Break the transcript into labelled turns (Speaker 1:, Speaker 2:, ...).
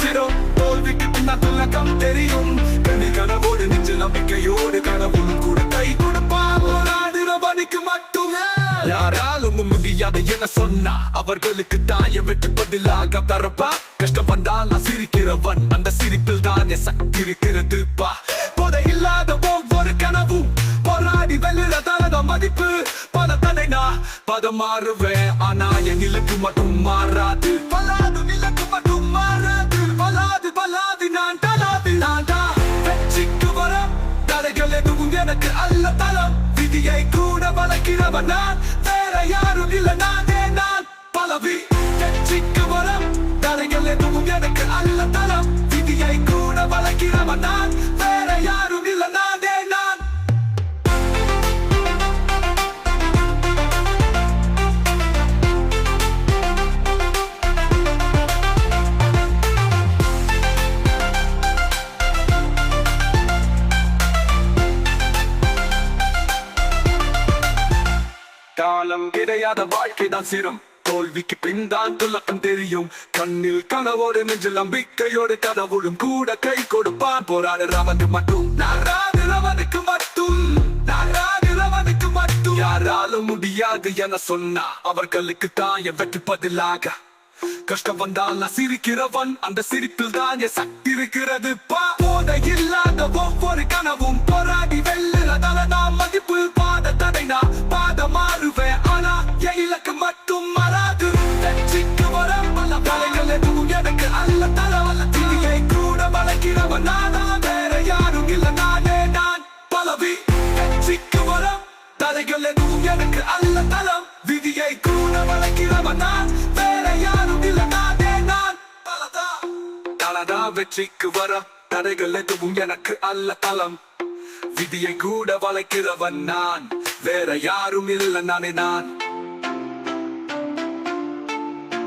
Speaker 1: சிரம் தோல்விக்கு பின்னால் துலக்கம் தெரியும் கனவோடு நெஞ்சு நம்பிக்கையோடு கனவும் கூட கை கொடுப்பான் போராடுறவனுக்கு மட்டுமே யாராலும் முடியாது என சொன்னா அவர்களுக்கு தாய வெற்றி பதிலாக தரப்பா கஷ்டம் வந்தால் நான் சிரிக்கிறவன் அந்த சிரிப்பில் தானே சக்தி இருக்கிறது பா போதை இல்லாத ஒவ்வொரு கனவும் போராடி வெல்லுறதான மதிப்பு பல தடை நான் பதம் மாறுவேன் ஆனா என் இலக்கு மட்டும் மாறாது பலாது இலக்கு மட்டும் மாறாது பலாது பலாது நான் தான் வெற்றிக்கு வர தடைகள் எதுவும் எனக்கு அல்ல தலம் விதியை கூட வளர்க்கிறவன் நான் வேற யாரும் இல்ல நானே நான் பலவி வெற்றிக்கு வர தடைகள் எதுவும் எனக்கு அல்ல தலம் விதியை கூட வளர்க்கிறவன் நான் வேற யாரும் இல்ல நானே நான் காலம் கிடையாத வாழ்க்கைதான் சிரம் தோல்விக்கு பின் தான் துலக்கம் தெரியும் கண்ணில் கனவோடு நெஞ்சில் நம்பிக்கையோடு கதவுடும் கூட கை கொடுப்பான் போராடுறவனுக்கு மட்டும் நாராடுறவனுக்கு மட்டும் யாராலும் முடியாது என சொன்னா அவர்களுக்கு தான் என் வெற்றி பதிலாக கஷ்டம் வந்தால் நான் சிரிக்கிறவன் அந்த சிரிப்பில் தான் என் சக்தி இருக்கிறது போதை இல்லாத ஒவ்வொரு கனவும் போராடி வெல்லுறதால நான் மதிப்பு பாத தடை நான் பாத மாறுவேன் ஆனா என் இலக்கு மட்டும் மாறாது வெற்றிக்கு வர பல தலைகள் எதுவும் எனக்கு அல்ல தரவல்ல திரியை கூட வளர்க்கிறவன் நானா வேற யாரும் இல்ல நானே நான் பலவி வெற்றிக்கு வர தலைகள் எதுவும் எனக்கு அல்ல தலம் விதியை கூட வளர்க்கிறவன் நான் வேற யாரும் இல்ல நானே நான் தலதா வெற்றிக்கு வர தடைகள் எதுவும் எனக்கு அல்ல தலம் விதியை கூட வளர்க்கிறவன் நான் வேற யாரும் இல்ல நானே நான்